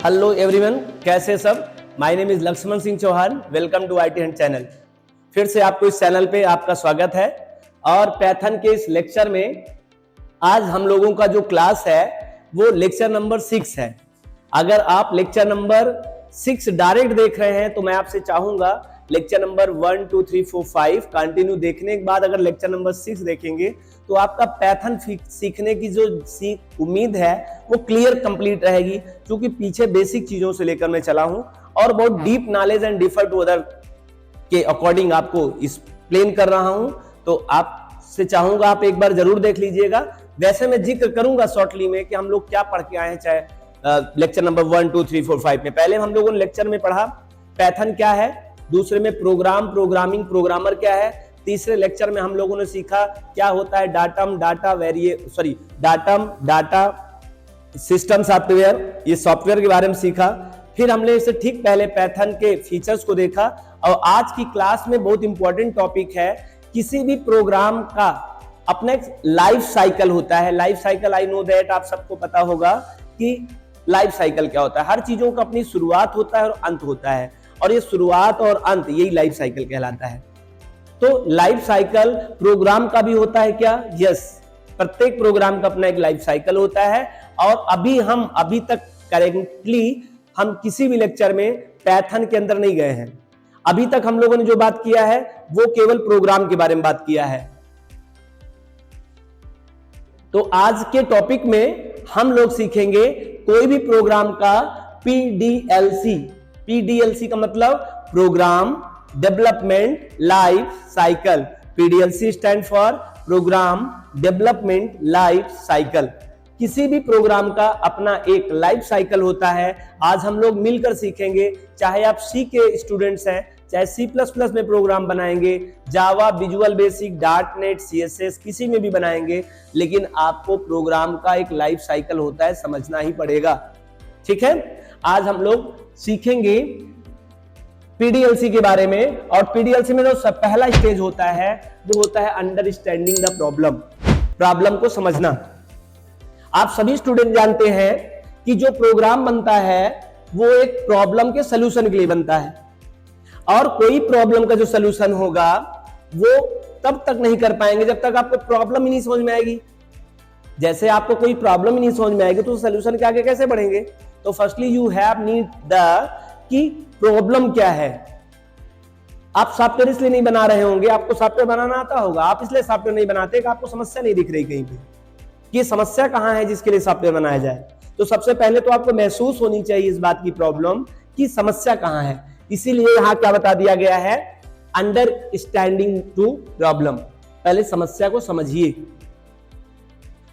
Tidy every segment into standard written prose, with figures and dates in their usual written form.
Hello everyone, कैसे सब। My name is Lakshman Singh Chauhan. Welcome to IT hunt channel. फिर से आपको इस चैनल पे आपका स्वागत है। और पैथन के इस लेक्चर में आज हम लोगों का जो क्लास है वो लेक्चर नंबर 6 है। अगर आप लेक्चर नंबर 6 डायरेक्ट देख रहे हैं तो मैं आपसे चाहूंगा लेक्चर नंबर 1, 2, 3, 4, 5 कंटिन्यू देखने के बाद अगर लेक्चर नंबर 6 देखेंगे तो आपका पैथन सीखने की जो उम्मीद है वो क्लियर कंप्लीट रहेगी, क्योंकि पीछे बेसिक चीजों से लेकर मैं चला हूं और बहुत deep knowledge and differ to other के अकॉर्डिंग आपको एक्सप्लेन कर रहा हूं। तो आपसे चाहूंगा आप एक बार जरूर देख लीजिएगा। वैसे मैं जिक्र करूंगा शॉर्टली में कि हम लोग क्या पढ़ के आए हैं, चाहे लेक्चर नंबर 1, 2, 3, 4, 5 में। पहले हम लोगों ने लेक्चर में पढ़ा पैथन क्या है, दूसरे में प्रोग्रामिंग प्रोग्रामर क्या है, तीसरे लेक्चर में हम लोगों ने सीखा क्या होता है डाटा सिस्टम सॉफ्टवेयर, ये सॉफ्टवेयर के बारे में सीखा। फिर हमने इससे ठीक पहले पैथन के फीचर्स को देखा। और आज की क्लास में बहुत इंपॉर्टेंट टॉपिक है, किसी भी प्रोग्राम का अपना एक लाइफ साइकिल होता है। Life cycle I know that आप सबको पता होगा कि लाइफ साइकिल क्या होता है। हर चीजों का अपनी शुरुआत होता है और अंत होता है, और ये शुरुआत और अंत यही लाइफ साइकिल कहलाता है। तो लाइफ साइकिल प्रोग्राम का भी होता है क्या? यस, प्रत्येक प्रोग्राम का अपना एक लाइफ साइकिल होता है। और अभी तक करेंटली हम किसी भी लेक्चर में पैथन के अंदर नहीं गए हैं। अभी तक हम लोगों ने जो बात किया है वो केवल प्रोग्राम के बारे में बात किया है। तो आज के टॉपिक में हम लोग सीखेंगे कोई भी प्रोग्राम का PDLC का मतलब program development life cycle. PDLC stand for program development life cycle. किसी भी प्रोग्राम का अपना एक लाइफ साइकिल होता है। आज हम लोग मिलकर सीखेंगे, चाहे आप C के स्टूडेंट्स हैं, चाहे C++ में प्रोग्राम बनाएंगे, जावा, विजुअल बेसिक, .NET, CSS किसी में भी बनाएंगे, लेकिन आपको प्रोग्राम का एक लाइफ साइकिल होता है, समझना ही पड़ेगा। ठीक है, आज हम लोग सीखेंगे PDLC के बारे में। और PDLC में जो पहला स्टेज होता है वो होता है अंडरस्टैंडिंग द प्रॉब्लम को समझना। आप सभी स्टूडेंट जानते हैं कि जो प्रोग्राम बनता है वो एक प्रॉब्लम के सलूशन के लिए बनता है, और कोई प्रॉब्लम का जो सलूशन होगा वो तब तक नहीं कर पाएंगे जब तक आपको प्रॉब्लम ही नहीं समझ में आएगी। जैसे आपको कोई प्रॉब्लम ही नहीं समझ में आएगी तो सलूशन के आगे कैसे बढ़ेंगे? तो फर्स्टली यू हैव नीड कि प्रॉब्लम क्या है। आप सॉफ्टवेयर इसलिए नहीं बना रहे होंगे, आपको सॉफ्टवेयर बनाना आता होगा, आप इसलिए सॉफ्टवेयर नहीं बनाते कि आपको समस्या नहीं दिख रही कहीं पे कि समस्या कहां है जिसके लिए सॉफ्टवेयर बनाया जाए। तो सबसे पहले तो आपको महसूस होनी चाहिए इस बात की प्रॉब्लम की समस्या कहां है। इसीलिए यहां क्या बता दिया गया है, अंडरस्टैंडिंग टू प्रॉब्लम। पहले समस्या को समझिए।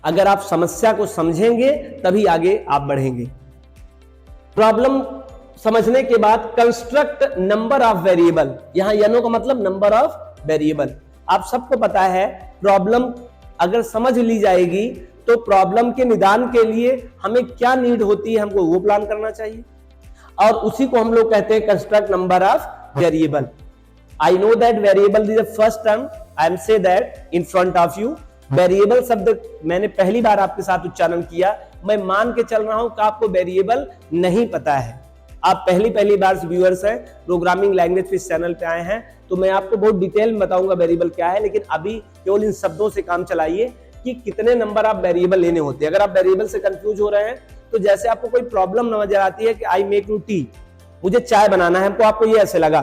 अगर आप समस्या को समझेंगे तभी आगे आप बढ़ेंगे। प्रॉब्लम समझने के बाद कंस्ट्रक्ट नंबर ऑफ वेरिएबल। यहां NO का मतलब नंबर ऑफ वेरिएबल। आप सबको पता है प्रॉब्लम अगर समझ ली जाएगी तो प्रॉब्लम के निदान के लिए हमें क्या नीड होती है, हमको वो प्लान करना चाहिए, और उसी को हम लोग कहते हैं construct number of variable. I know that variable is the first term I am say that in front of you. Variable शब्द मैंने पहली बार आपके साथ उच्चारण किया। मैं मान के चल रहा हूं कि आपको वेरिएबल नहीं पता है। आप पहली बार व्यूअर्स हैं, प्रोग्रामिंग लैंग्वेज पे इस चैनल पे आए हैं, तो मैं आपको बहुत डिटेल में बताऊंगा वेरिएबल क्या है। लेकिन अभी केवल इन शब्दों से काम चलाइए कि कितने नंबर आप वेरिएबल लेने होते हैं। अगर आप वेरिएबल से कंफ्यूज हो रहे हैं तो जैसे आपको कोई प्रॉब्लम नजर आती है कि आई मेक यू टी, मुझे चाय बनाना है, हमको आपको ये ऐसे लगा,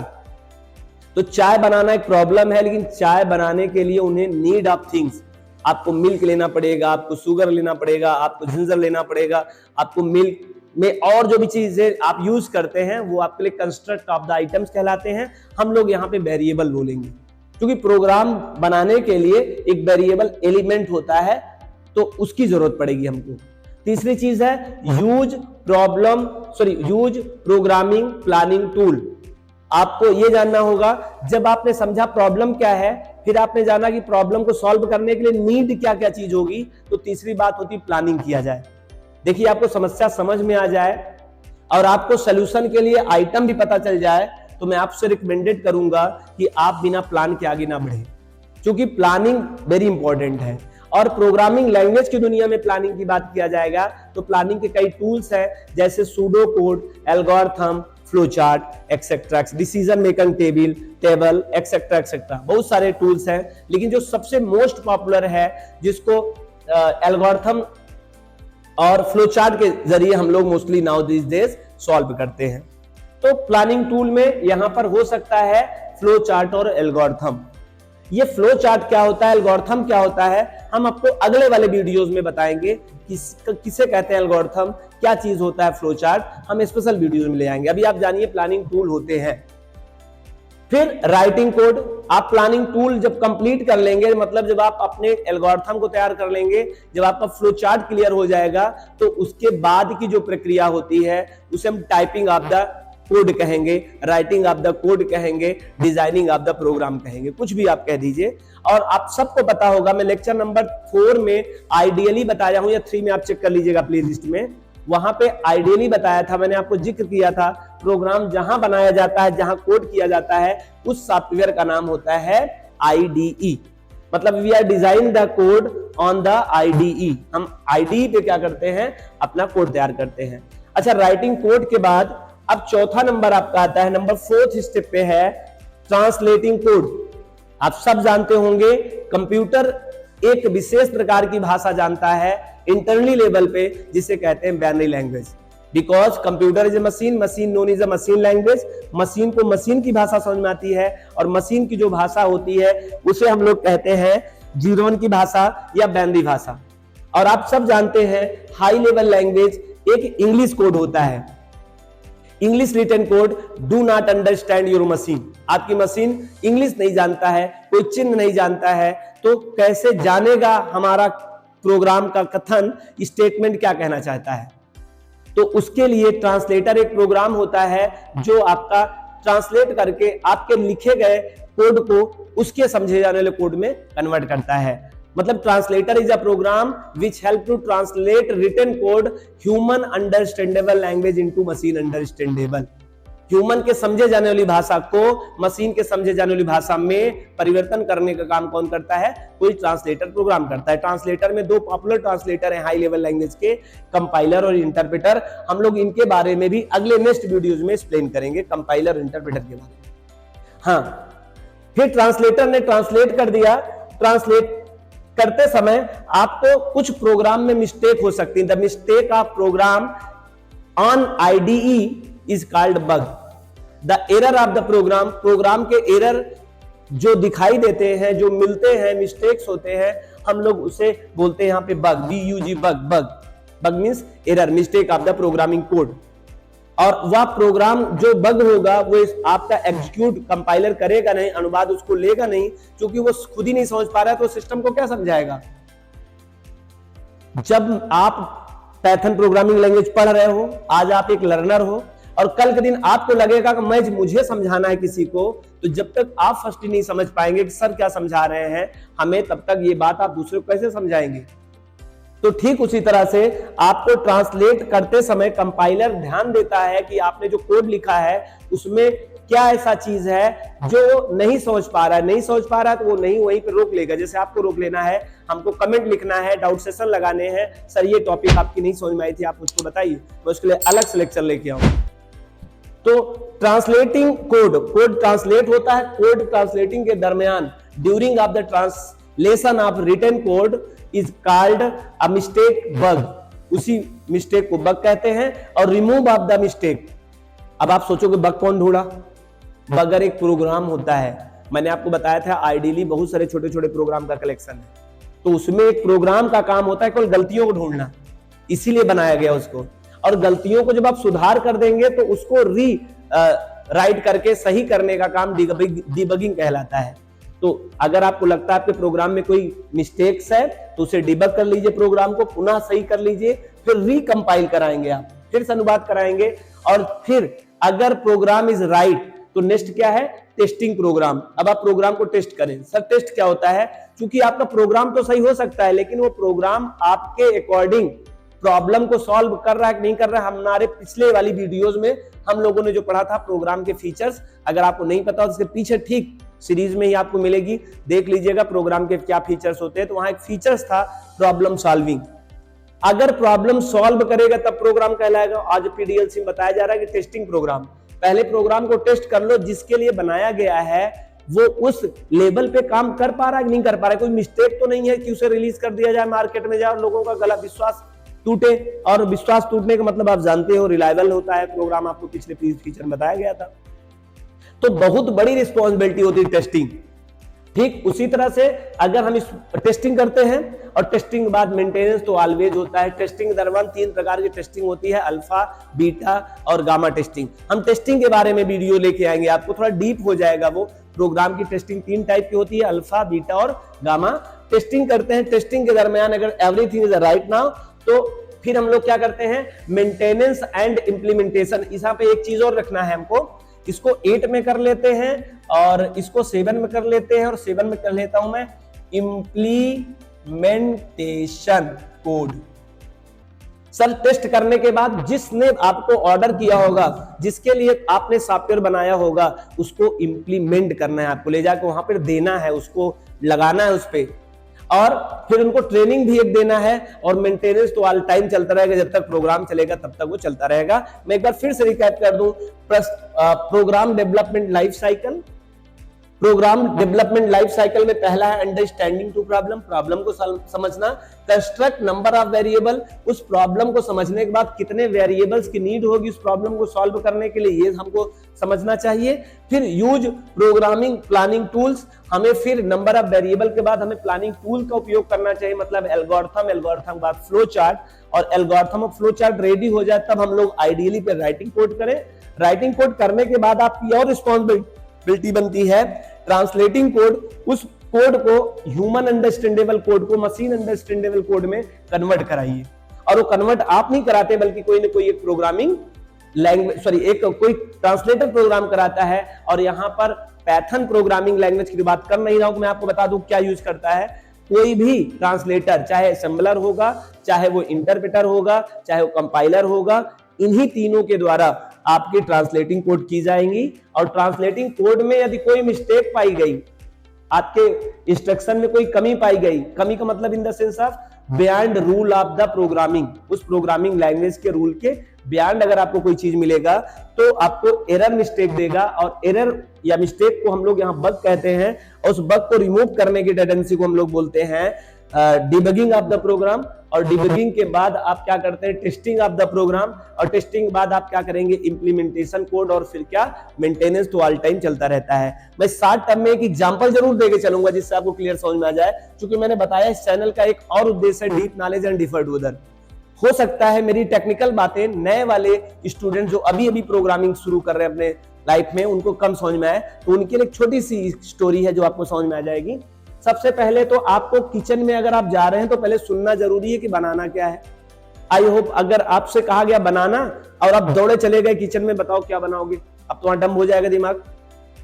तो चाय बनाना एक प्रॉब्लम है, लेकिन चाय बनाने के लिए उन्हें नीड ऑफ थिंग्स, आपको मिल्क लेना पड़ेगा, आपको शुगर लेना पड़ेगा, आपको जिंजर लेना पड़ेगा, आपको मिल्क में और जो भी चीजें आप यूज करते हैं वो आपके लिए कंस्ट्रक्ट ऑफ द आइटम्स कहलाते हैं। हम लोग यहाँ पे वेरिएबल बोलेंगे, क्योंकि प्रोग्राम बनाने के लिए एक वेरिएबल एलिमेंट होता है तो उसकी जरूरत पड़ेगी हमको। तीसरी चीज है यूज प्रोग्रामिंग प्लानिंग टूल। आपको यह जानना होगा, जब आपने समझा प्रॉब्लम क्या है, फिर आपने जाना कि प्रॉब्लम को सॉल्व करने के लिए नीड क्या क्या चीज होगी, तो तीसरी बात होती प्लानिंग किया जाए। देखिए, आपको समस्या समझ में आ जाए और आपको सलूशन के लिए आइटम भी पता चल जाए, तो मैं आपसे रिकमेंडेड करूंगा कि आप बिना प्लान के आगे ना बढ़े, क्योंकि प्लानिंग वेरी इंपॉर्टेंट है। और प्रोग्रामिंग लैंग्वेज की दुनिया में प्लानिंग की बात किया जाएगा तो प्लानिंग के कई टूल्स हैं, जैसे pseudo code, algorithm, flow chart etcetera, decision making table etcetera etcetera, बहुत सारे टूल्स हैं। लेकिन जो सबसे मोस्ट पॉपुलर है, जिसको एल्गोरिथम और फ्लो चार्ट के जरिए हम लोग mostly now this days solve करते हैं। तो प्लानिंग टूल में यहां पर हो सकता है फ्लो चार्ट और एल्गोरिथम। ये फ्लो चार्ट क्या होता है, एल्गोरिथम क्या होता है, हम आपको अगले वाले वीडियोस में बताएंगे। किसे कहते हैं एल्गोरिथम, क्या चीज होता है फ्लो चार्ट, हम स्पेशल वीडियोस में ले आएंगे। अभी आप जानिए प्लानिंग टूल होते हैं। फिर राइटिंग कोड, आप प्लानिंग टूल जब कंप्लीट कर लेंगे, मतलब जब आप अपने एल्गोरिथम को तैयार कर लेंगे, जब आपका फ्लो चार्ट क्लियर हो जाएगा, तो उसके बाद की जो प्रक्रिया होती है उसे हम टाइपिंग ऑफ द कोड कहेंगे, राइटिंग ऑफ द कोड कहेंगे, डिजाइनिंग ऑफ द प्रोग्राम कहेंगे, कुछ भी आप कह दीजिए। और आप सबको पता होगा, मैं लेक्चर नंबर 4 में आइडियली बताया हूं, या 3 में आप चेक कर लीजिएगा प्ले लिस्ट में, वहां पे आइडियली बताया था, मैंने आपको जिक्र किया था, प्रोग्राम जहां बनाया जाता है, जहां कोड किया जाता है, उस सॉफ्टवेयर का नाम होता है IDE। मतलब we are design the code on the IDE। हम IDE पे क्या करते हैं, अपना कोड तैयार करते हैं। अच्छा, राइटिंग कोड के बाद अब चौथा नंबर आपका आता है, नंबर 4th स्टेप पे है ट्रांसलेटिंग कोड। आप सब जानते होंगे कंप्यूटर एक विशेष प्रकार की भाषा जानता है इंटरनली लेवल पे, जिसे कहते हैं binary language. Because computer is a machine, machine known is a machine language. Machine को मशीन की भाषा समझ में आती है, और मशीन की जो भाषा होती है उसे हम लोग कहते हैं जीरोन की भाषा या बाइनरी भाषा। और आप सब जानते हैं हाई लेवल लैंग्वेज एक इंग्लिश कोड होता है, English written code, do not understand your machine. आपकी मशीन इंग्लिश नहीं जानता है, कोई चिन्ह नहीं जानता है, तो कैसे जानेगा हमारा प्रोग्राम का कथन, स्टेटमेंट क्या कहना चाहता है। तो उसके लिए ट्रांसलेटर एक प्रोग्राम होता है जो आपका ट्रांसलेट करके आपके लिखे गए कोड को उसके समझे जाने वाले कोड में कन्वर्ट करता है। मतलब translator is a program which help to translate written code human understandable language into machine understandable. Human के समझे जाने वाली भाषा को मशीन के समझे जाने वाली भाषा में परिवर्तन करने का काम कौन करता है, कोई ट्रांसलेटर प्रोग्राम करता है। ट्रांसलेटर में 2 पॉपुलर ट्रांसलेटर हैं हाई लेवल लैंग्वेज के, कंपाइलर और इंटरप्रेटर। हम लोग इनके बारे में भी अगले नेक्स्ट वीडियोस में एक्सप्लेन करेंगे, कंपाइलर और इंटरप्रेटर के बारे में। हाँ, फिर ट्रांसलेटर ने ट्रांसलेट कर दिया। ट्रांसलेट करते समय आपको कुछ प्रोग्राम में मिस्टेक हो सकती है। The mistake of program on IDE is called bug. The error of the program, program के एरर जो दिखाई देते हैं, जो मिलते हैं, मिस्टेक्स होते हैं, हम लोग उसे बोलते हैं यहाँ पे bug, BUG, bug. Bug means error, mistake of the programming code. और वह प्रोग्राम जो बग होगा वो आपका एग्जीक्यूट कंपाइलर करेगा नहीं, अनुवाद उसको लेगा नहीं, क्योंकि वो खुद ही नहीं समझ पा रहा है, तो सिस्टम को क्या समझाएगा। जब आप पाइथन प्रोग्रामिंग लैंग्वेज पढ़ रहे हो, आज आप एक लर्नर हो, और कल के दिन आपको लगेगा कि मुझे समझाना है किसी को, तो जब तक आप फर्स्ट ही नहीं समझ पाएंगे कि सर क्या समझा रहे हैं हमें, तब तक ये बात आप दूसरे को कैसे समझाएंगे। तो ठीक उसी तरह से आपको ट्रांसलेट करते समय कंपाइलर ध्यान देता है कि आपने जो कोड लिखा है उसमें क्या ऐसा चीज है जो नहीं समझ पा रहा है, तो वो नहीं वहीं पे रोक लेगा। जैसे आपको रोक लेना है, हमको कमेंट लिखना है, डाउट सेशन लगाने हैं, सर ये टॉपिक आपकी नहीं समझ में आई थी, आप मुझको बताइए, मैं उसके लिए अलग से लेक्चर लेके आऊंगा। तो ट्रांसलेटिंग कोड ट्रांसलेट होता है। कोड ट्रांसलेटिंग के दरमियान, during of the translation of written code is called a mistake, bug. उसी मिस्टेक को बग कहते हैं। और रिमूव ऑफ द मिस्टेक, अब आप सोचोगे बग कौन ढूंढा, बगर एक प्रोग्राम होता है। मैंने आपको बताया था आइडियली बहुत सारे छोटे छोटे प्रोग्राम का कलेक्शन है, तो उसमें एक प्रोग्राम का काम होता है केवल गलतियों को ढूंढना, इसीलिए बनाया गया उसको। और गलतियों को जब आप सुधार कर देंगे तो उसको राइट करके सही करने का काम डिबगिंग कहलाता है। तो अगर आपको लगता है आपके प्रोग्राम में कोई मिस्टेक्स है तो उसे डिबग कर लीजिए, प्रोग्राम को पुनः सही कर लीजिए, फिर रिकंपाइल कराएंगे, आप फिर से अनुवाद कराएंगे। और फिर अगर प्रोग्राम इज राइट तो नेक्स्ट क्या है, टेस्टिंग प्रोग्राम। अब आप प्रोग्राम को टेस्ट करें। सर टेस्ट क्या होता है, क्योंकि आपका प्रोग्राम तो सही हो सकता है लेकिन वो प्रोग्राम आपके अकॉर्डिंग प्रॉब्लम को सॉल्व कर रहा है कि नहीं कर रहा है। हमारे पिछले वाली वीडियोस में हम लोगों ने जो पढ़ा था प्रोग्राम के फीचर्स, अगर आपको नहीं पता तो उसके पीछे ठीक सीरीज में ही आपको मिलेगी, देख लीजिएगा प्रोग्राम के क्या फीचर्स होते हैं। तो वहां एक फीचर्स था प्रॉब्लम सॉल्विंग, अगर प्रॉब्लम सॉल्व करेगा तब प्रोग्राम कहलाएगा। आज पीडीएलसी में बताया जा रहा है कि टेस्टिंग प्रोग्राम, पहले प्रोग्राम को टेस्ट कर लो, जिसके लिए बनाया गया है वो उस लेवल पे काम कर पा रहा है कि नहीं कर पा रहा है, कोई मिस्टेक तो नहीं है कि उसे रिलीज कर दिया जाए, मार्केट में जाए और लोगों का गलत विश्वास टूटे। और विश्वास टूटने का मतलब आप जानते हो रिलायबल होता है प्रोग्राम, आपको पिछले फीचर में बताया गया था। तो बहुत बड़ी रिस्पॉन्सिबिलिटी होती है टेस्टिंग। ठीक उसी तरह से अगर हम इस टेस्टिंग करते हैं और टेस्टिंग के बाद मेंटेनेंस तो ऑलवेज होता है। टेस्टिंग के दरमियान 3 प्रकार की टेस्टिंग होती है, अल्फा, बीटा और गामा टेस्टिंग। हम टेस्टिंग के बारे में वीडियो लेके आएंगे, आपको थोड़ा डीप हो जाएगा वो। प्रोग्राम की टेस्टिंग 3 टाइप की होती है, अल्फा, बीटा और गामा। टेस्टिंग करते हैं, टेस्टिंग के दरमियान अगर एवरीथिंग इज राइट नाउ तो फिर हम लोग क्या करते हैं, मेंटेनेंस एंड इंप्लीमेंटेशन। यहाँ पे एक चीज और रखना है हमको, इसको 8 में कर लेते हैं और इसको 7 में कर लेते हैं, और 7 में कर लेता हूं मैं इंप्लीमेंटेशन कोड। सर टेस्ट करने के बाद जिसने आपको ऑर्डर किया होगा, जिसके लिए आपने सॉफ्टवेयर बनाया होगा, उसको इंप्लीमेंट करना है, आपको ले जाकर वहां पर देना है, उसको लगाना है उस पे, और फिर उनको ट्रेनिंग भी एक देना है। और मेंटेनेंस तो ऑल टाइम चलता रहेगा, जब तक प्रोग्राम चलेगा तब तक वो चलता रहेगा। मैं एक बार फिर से रिकैप कर दूं, program development life cycle. Program development life cycle में पहला है अंडरस्टैंडिंग टू प्रॉब्लम, प्रॉब्लम को समझना। कंस्ट्रक्ट नंबर ऑफ वेरिएबल, उस प्रॉब्लम को समझने के बाद कितने वेरिएबल्स की नीड होगी उस प्रॉब्लम को सॉल्व करने के लिए, ये हमको समझना चाहिए। फिर यूज प्रोग्रामिंग प्लानिंग टूल्स, हमें फिर नंबर ऑफ वेरिएबल के बाद हमें प्लानिंग टूल का उपयोग करना चाहिए, मतलब एल्गोरिथम, एल्गोरिथम के बाद फ्लो चार्ट, और एल्गोरिथम और फ्लो चार्ट रेडी हो जाए तब हम लोग आइडियली पे राइटिंग कोड करें। राइटिंग कोड करने के बाद आपकी और रिस्पॉन्सिबिलिटी बनती है ट्रांसलेटिंग कोड, उस कोड को ह्यूमन अंडरस्टैंडेबल कोड को मशीन अंडरस्टैंडेबल कोड में कन्वर्ट कराइए। और वो कन्वर्ट आप नहीं कराते, बल्कि कोई ना कोई एक प्रोग्रामिंग लैंग्वेज, एक कोई ट्रांसलेटर प्रोग्राम कराता है। और यहाँ पर पैथन प्रोग्रामिंग लैंग्वेज की बात कर नहीं रहा हूं, मैं आपको बता दूं क्या यूज करता है। कोई भी ट्रांसलेटर, चाहे असेंबलर होगा, चाहे वो इंटरप्रेटर होगा, चाहे वो कंपाइलर होगा, इन्हीं तीनों के द्वारा आपकी ट्रांसलेटिंग कोड की जाएंगी। और ट्रांसलेटिंग कोड में यदि कोई मिस्टेक पाई गई, आपके इंस्ट्रक्शन में कोई कमी पाई गई, कमी का मतलब in the sense of beyond rule of the programming, उस प्रोग्रामिंग लैंग्वेज के रूल के बियॉन्ड अगर आपको कोई चीज मिलेगा तो आपको एरर मिस्टेक देगा। और एरर या मिस्टेक को हम लोग यहाँ बग कहते हैं, और उस बग को रिमूव करने की टेंडेंसी को हम लोग बोलते हैं डिबगिंग ऑफ द प्रोग्राम। और डिबगिंग के बाद आप क्या करते हैं, टेस्टिंग ऑफ द प्रोग्राम, और टेस्टिंग के बाद आप क्या करेंगे, इंप्लीमेंटेशन कोड, और फिर क्या, मेंटेनेंस तो ऑल टाइम चलता रहता है। मैं शॉर्ट टर्म में एक एग्जांपल जरूर देके चलूंगा जिससे आपको क्लियर समझ में आ जाए, क्योंकि मैंने बताया इस चैनल का एक और उद्देश्य है डीप नॉलेज एंड डिफर्ड उधर। हो सकता है मेरी टेक्निकल बातें नए वाले स्टूडेंट जो अभी अभी प्रोग्रामिंग शुरू कर रहे हैं अपने लाइफ में, उनको कम समझ में आए, तो उनके लिए एक छोटी सी स्टोरी है जो आपको समझ में आ जाएगी। सबसे पहले तो आपको किचन में अगर आप जा रहे हैं तो पहले सुनना जरूरी है कि बनाना क्या है। आई होप अगर आपसे कहा गया बनाना और आप दौड़े चले गए किचन में, बताओ क्या बनाओगे, अब तो डम हो जाएगा दिमाग।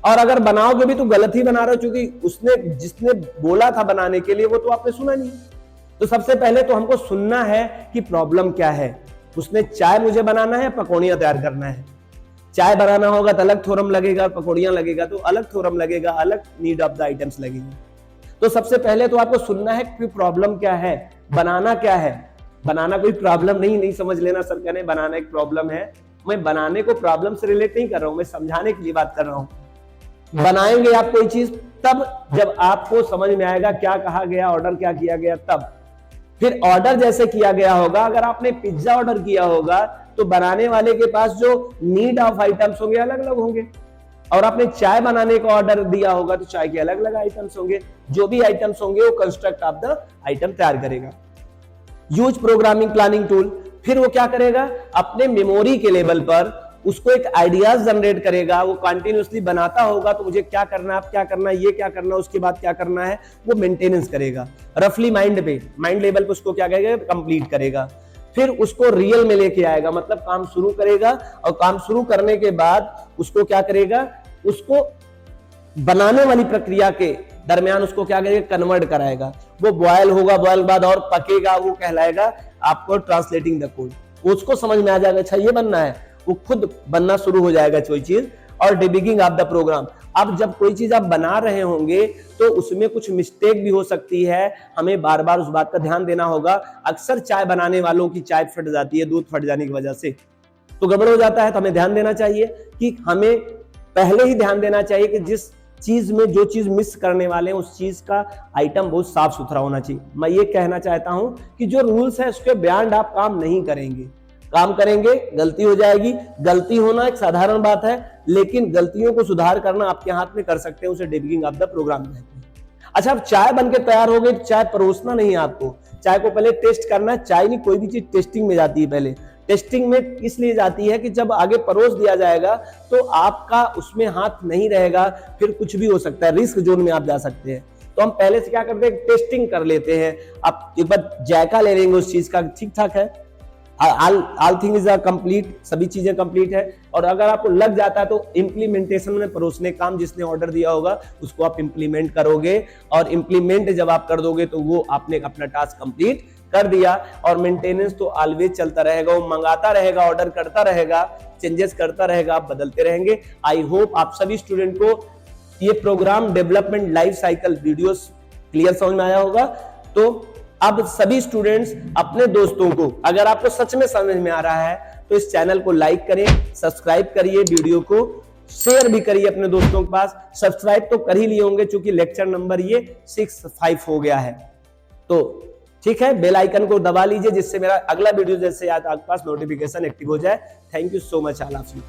और अगर बनाओगे भी तो गलत ही बना रहे हो, क्योंकि उसने जिसने बोला था बनाने के लिए वो तो आपने सुना नहीं। तो सबसे पहले तो हमको सुनना है कि प्रॉब्लम क्या है। उसने चाय मुझे बनाना है, पकौड़ियां तैयार करना है। चाय बनाना होगा तो अलग थ्योरम लगेगा, पकौड़ियां लगेगा तो अलग थ्योरम लगेगा, अलग नीड ऑफ द आइटम्स लगेंगे। तो सबसे पहले तो आपको सुनना है कि प्रॉब्लम क्या है, बनाना क्या है। बनाना कोई प्रॉब्लम नहीं समझ लेना सर कहने बनाना एक प्रॉब्लम है। मैं बनाने को प्रॉब्लम से रिलेट नहीं कर रहा हूं, मैं समझाने के लिए बात कर रहा हूं। बनाएंगे आप कोई चीज तब जब आपको समझ में आएगा क्या कहा गया, ऑर्डर क्या किया गया, तब फिर ऑर्डर जैसे किया गया होगा। अगर आपने पिज्जा ऑर्डर किया होगा तो बनाने वाले के पास जो नीड ऑफ आइटम्स होंगे अलग अलग होंगे, और आपने चाय बनाने का ऑर्डर दिया होगा तो चाय के अलग अलग आइटम्स होंगे। जो भी आइटम्स होंगे वो कंस्ट्रक्ट ऑफ द आइटम तैयार करेगा। यूज प्रोग्रामिंग प्लानिंग टूल, फिर वो क्या करेगा, अपने मेमोरी के लेवल पर उसको एक आइडियाज जनरेट करेगा। वो कंटिन्यूअसली बनाता होगा तो मुझे क्या करना है, अब क्या करना है, ये क्या करना है, उसके बाद क्या करना है, वो मेंटेनेंस करेगा। रफली माइंड लेवल पे उसको क्या करेगा, कंप्लीट करेगा। फिर उसको रियल में लेके आएगा, मतलब काम शुरू करेगा, और काम शुरू करने के बाद उसको क्या करेगा, उसको बनाने वाली प्रक्रिया के दरमियान उसको क्या करेगा, कन्वर्ट कराएगा। वो बॉयल होगा, बॉयल बाद और पकेगा, वो कहलाएगा आपको ट्रांसलेटिंग द कोड। उसको समझ में आ जाएगा अच्छा ये बनना है, वो खुद बनना शुरू हो जाएगा कोई चीज। और डिबगिंग ऑफ द प्रोग्राम। अब जब कोई चीज आप बना रहे होंगे तो उसमें कुछ मिस्टेक भी हो सकती है, हमें बार बार उस बात का ध्यान देना होगा। अक्सर चाय बनाने वालों की चाय फट जाती है दूध फट जाने की वजह से, तो गड़बड़ हो जाता है। तो हमें ध्यान देना चाहिए कि हमें पहले ही ध्यान देना चाहिए कि जिस चीज में जो चीज मिस करने वाले हैं उस चीज का आइटम बहुत साफ सुथरा होना चाहिए। मैं ये कहना चाहता हूं कि जो रूल्स है उसके बियॉन्ड आप काम नहीं करेंगे, काम करेंगे गलती हो जाएगी। गलती होना एक साधारण बात है, लेकिन गलतियों को सुधार करना आपके हाथ में कर सकते हैं, उसे डिबगिंग ऑफ द प्रोग्राम कहते हैं। अच्छा, अब चाय बनके तैयार हो गई, चाय परोसना नहीं है आपको, चाय को पहले टेस्ट करना है। चाय नहीं, कोई भी चीज टेस्टिंग में जाती है। पहले टेस्टिंग में इसलिए जाती है कि जब आगे परोस दिया जाएगा तो आपका उसमें हाथ नहीं रहेगा, फिर कुछ भी हो सकता है, रिस्क जोन में आप जा सकते हैं। तो हम पहले से क्या करते हैं, टेस्टिंग कर लेते हैं। आप एक बार जायका ले लेंगे उस चीज का, ठीक ठाक है, ऑल थिंग इज कंप्लीट, सभी चीजें कंप्लीट है। और अगर आपको लग जाता है तो इम्प्लीमेंटेशन में परोसने काम जिसने ऑर्डर दिया होगा उसको आप इम्प्लीमेंट करोगे, और इम्प्लीमेंट जब आप कर दोगे तो वो आपने अपना टास्क कंप्लीट कर दिया। और मेंटेनेंस तो ऑलवेज चलता रहेगा, वो मंगाता रहेगा, ऑर्डर करता रहेगा, चेंजेस करता रहेगा, आप बदलते रहेंगे। आई होप आप सभी स्टूडेंट को ये program development life cycle videos clear समझ में आया होगा। तो अब सभी स्टूडेंट्स अपने दोस्तों को, अगर आपको सच में समझ में आ रहा है तो इस चैनल को लाइक करें, सब्सक्राइब करिए, वीडियो को शेयर भी करिए अपने दोस्तों के पास। सब्सक्राइब तो कर ही लिए होंगे क्योंकि लेक्चर नंबर ये 6-5 हो गया है। तो ठीक है, बेल आइकन को दबा लीजिए जिससे मेरा अगला वीडियो जैसे आपके पास नोटिफिकेशन एक्टिव हो जाए। Thank you so much all of you.